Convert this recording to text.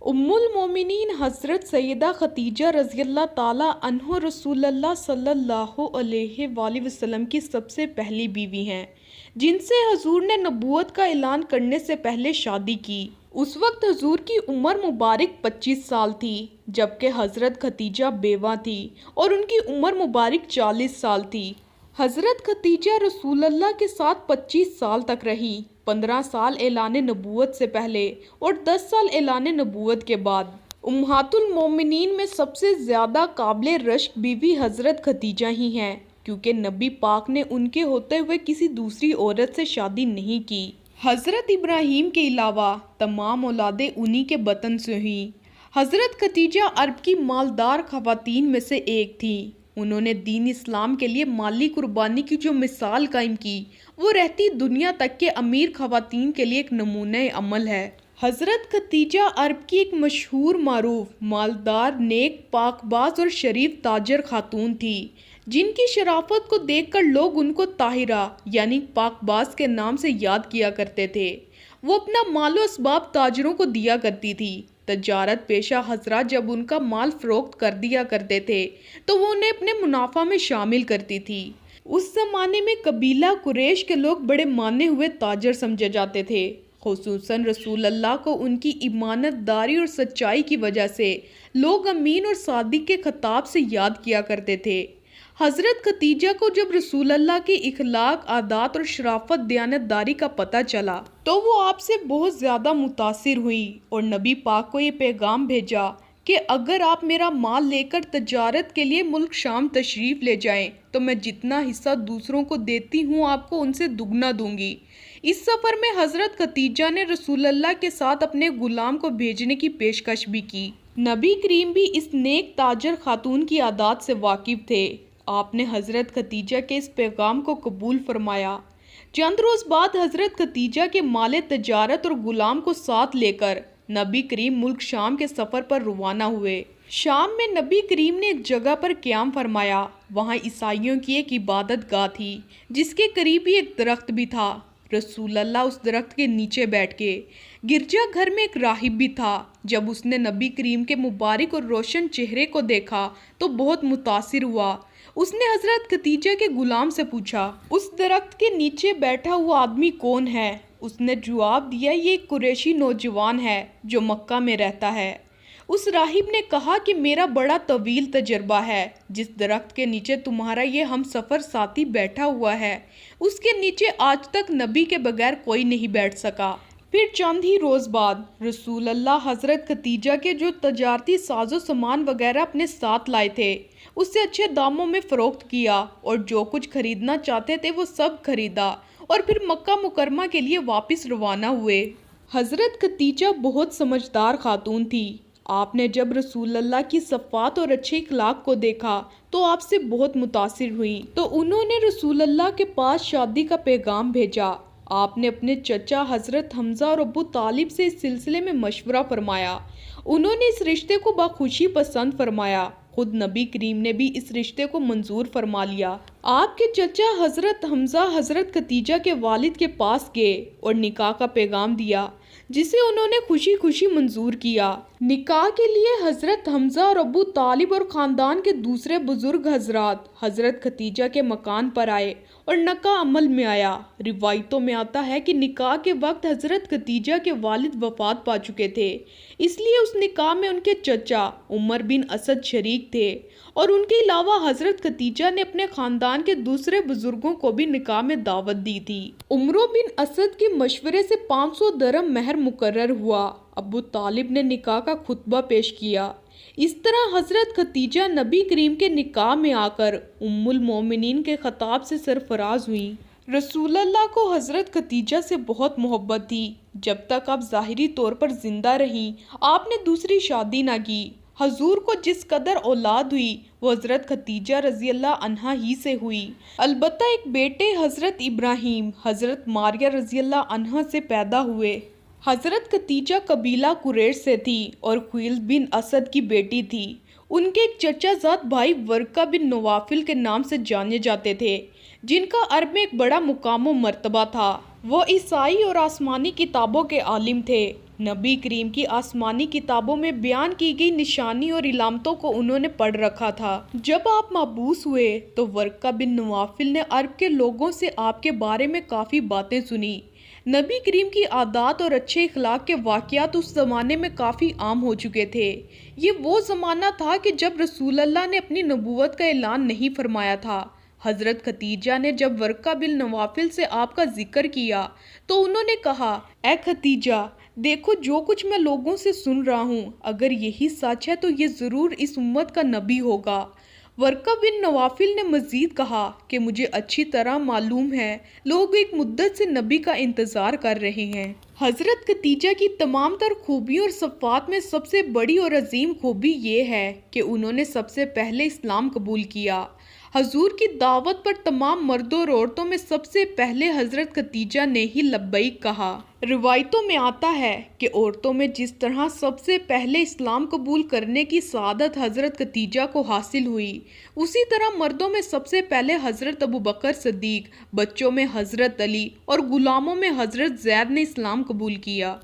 उम्मुल मोमिनीन हज़रत सैयदा खदीजा रज़ी अल्लाह ताला अन्हा रसूलुल्लाह सल्लल्लाहु अलैहि वसल्लम की सबसे पहली बीवी हैं, जिनसे हजूर ने नबूवत का ऐलान करने से पहले शादी की। उस वक्त हजूर की उम्र मुबारक 25 साल थी, जबकि हज़रत खदीजा बेवा थी और उनकी उम्र मुबारक 40 साल थी। हज़रत खदीजा रसूलुल्लाह के साथ 25 साल तक रही, 15 साल ऐलान नबूवत से पहले और 10 साल ऐलान नबूवत के बाद। उम्महातुल मोमिनीन में सबसे ज़्यादा काबिल रश्क बीवी हज़रत खदीजा ही हैं, क्योंकि नबी पाक ने उनके होते हुए किसी दूसरी औरत से शादी नहीं की। हज़रत इब्राहीम के अलावा तमाम औलादें उन्हीं के बतन से हुई। हज़रत खदीजा अरब की मालदार ख़वातीन में से एक थी। उन्होंने दीन इस्लाम के लिए माली कुर्बानी की जो मिसाल कायम की, वो रहती दुनिया तक के अमीर ख़वातीन के लिए एक नमूने अमल है। हज़रत खदीजा अरब की एक मशहूर मारूफ मालदार नेक पाकबाज और शरीफ ताजर खातून थी, जिनकी शराफत को देखकर लोग उनको ताहिरा यानी पाकबाज के नाम से याद किया करते थे। वो अपना मालो असबाब ताजरों को दिया करती थी। तजारत पेशा हजरात जब उनका माल फरोख्त कर दिया करते थे, तो वो उन्हें अपने मुनाफा में शामिल करती थी। उस जमाने में कबीला कुरैश के लोग बड़े माने हुए ताजर समझे जाते थे। खुसूसन रसूल अल्लाह को उनकी ईमानतदारी और सच्चाई की वजह से लोग अमीन और सादिक के खिताब से याद किया करते थे। हज़रत खदीजा को जब रसूल अल्लाह के इखलाक, आदात और शराफत दयानतदारी का पता चला, तो वो आपसे बहुत ज़्यादा मुतासिर हुई और नबी पाक को ये पैगाम भेजा कि अगर आप मेरा माल लेकर तजारत के लिए मुल्क शाम तशरीफ़ ले जाएं, तो मैं जितना हिस्सा दूसरों को देती हूँ आपको उनसे दुगना दूंगी। इस सफ़र में हज़रत खदीजा ने रसूल अल्लाह के साथ अपने गुलाम को भेजने की पेशकश भी की। नबी करीम भी इस नेक ताजर खातून की आदात से वाकिफ़ थे। आपने हज़रत खदीजा के इस पैगाम को कबूल फरमाया। चंद रोज़ बाद हज़रत खदीजा के माले तजारत और गुलाम को साथ लेकर नबी करीम मुल्क शाम के सफ़र पर रवाना हुए। शाम में नबी करीम ने एक जगह पर क़याम फरमाया। वहाँ ईसाइयों की एक इबादत गाह थी, जिसके करीब ही एक दरख्त भी था। रसूल अल्लाह उस दरख्त के नीचे बैठ के, गिरजा घर में एक राहिब भी था। जब उसने नबी करीम के मुबारक और रोशन चेहरे को देखा तो बहुत मुतासिर हुआ। उसने हज़रत खदीजा के गुलाम से पूछा, उस दरख्त के नीचे बैठा हुआ आदमी कौन है? उसने जवाब दिया, ये एक कुरैशी नौजवान है जो मक्का में रहता है। उस राहिब ने कहा कि मेरा बड़ा तवील तजर्बा है। जिस दरख्त के नीचे तुम्हारा ये हम सफ़र साथी बैठा हुआ है, उसके नीचे आज तक नबी के बगैर कोई नहीं बैठ सका। फिर चंद ही रोज़ बाद रसूल अल्लाह हज़रत खदीजा के जो तजारती साजो सामान वगैरह अपने साथ लाए थे, उससे अच्छे दामों में फ़रोख्त किया और जो कुछ खरीदना चाहते थे वो सब खरीदा और फिर मक्का मुकरमा के लिए वापस रवाना हुए। हज़रत खदीजा बहुत समझदार खातून थी। आपने जब रसूल अल्लाह की सफ़ात और अच्छे इखलाक को देखा तो आपसे बहुत मुतासिर हुई, तो उन्होंने रसूल अल्लाह के पास शादी का पैगाम भेजा। आपने अपने चचा हज़रत हमज़ा और अबू तालिब से इस सिलसिले में मशवरा फरमाया। उन्होंने इस रिश्ते को बखुशी पसंद फरमाया। खुद नबी करीम ने भी इस रिश्ते को मंजूर फरमा लिया। आपके चचा हज़रत हमज़ा हज़रत खदीजा के वालिद के पास गए और निकाह का पैगाम दिया, जिसे उन्होंने खुशी खुशी मंजूर किया। निकाह के लिए हज़रत हमज़ा और अबू तालिब और ख़ानदान के दूसरे बुज़ुर्ग हज़रात हज़रत खदीजा के मकान पर आए और निकाह अमल में आया। रिवायतों में आता है कि निकाह के वक्त हज़रत खदीजा के वालिद वफ़ात पा चुके थे, इसलिए उस निकाह में उनके चचा उमर बिन असद शरीक थे और उनके अलावा हज़रत खदीजा ने अपने ख़ानदान के दूसरे बुजुर्गों को भी निकाह में दावत दी थी। उमर बिन असद के मशवरे से 500 दरम महर मुकर्रर हुआ। अबू तालिब ने निकाह का खुतबा पेश किया। इस तरह हज़रत खदीजा नबी करीम के निकाह में आकर उम्मुल मोमिनीन के खिताब से सरफराज हुई। रसूल अल्लाह को हज़रत खदीजा से बहुत मोहब्बत थी। जब तक आप ज़ाहिरी तौर पर जिंदा रहीं, आपने दूसरी शादी ना की। हजूर को जिस कदर औलाद हुई वो हज़रत खदीजा रज़ी अल्लाह अन्हा ही से हुई। अलबत्ता एक बेटे हज़रत इब्राहीम हज़रत मारिया रज़ी अल्लाह अन्हा से पैदा हुए। हज़रत खदीजा कबीला कुरैश से थी और खुइल बिन असद की बेटी थी। उनके एक चचाज़ाद भाई वर्का बिन नवाफिल के नाम से जाने जाते थे, जिनका अरब में एक बड़ा मुकाम व मर्तबा था। वो ईसाई और आसमानी किताबों के आलिम थे। نبی کریم کی آسمانی کتابوں میں بیان کی گئی نشانی اور علامتوں کو انہوں نے پڑھ رکھا تھا۔ جب آپ مبعوث ہوئے تو ورقہ بن نوفل نے عرب کے لوگوں سے آپ کے بارے میں کافی باتیں سنی۔ نبی کریم کی عادات اور اچھے اخلاق کے واقعات اس زمانے میں کافی عام ہو چکے تھے۔ یہ وہ زمانہ تھا کہ جب رسول اللہ نے اپنی نبوت کا اعلان نہیں فرمایا تھا۔ حضرت ختیجہ نے جب ورقہ بن نوفل سے آپ کا ذکر کیا تو انہوں نے کہا، اے ختیجہ، دیکھو جو کچھ میں لوگوں سے سن رہا ہوں، اگر یہی سچ ہے تو یہ ضرور اس امت کا نبی ہوگا۔ ورقہ بن نوفل نے مزید کہا کہ مجھے اچھی طرح معلوم ہے لوگ ایک مدت سے نبی کا انتظار کر رہے ہیں۔ حضرت ختیجہ کی تمام تر خوبیوں اور صفات میں سب سے بڑی اور عظیم خوبی یہ ہے کہ انہوں نے سب سے پہلے اسلام قبول کیا۔ حضور کی دعوت پر تمام مردوں اور عورتوں میں سب سے پہلے حضرت ختیجہ نے ہی لبیک کہا۔ روایتوں میں آتا ہے کہ عورتوں میں جس طرح سب سے پہلے اسلام قبول کرنے کی سعادت حضرت ختیجہ کو حاصل ہوئی، اسی طرح مردوں میں سب سے پہلے حضرت ابوبکر صدیق، بچوں میں حضرت علی اور غلاموں میں حضرت زید نے اسلام قبول کیا۔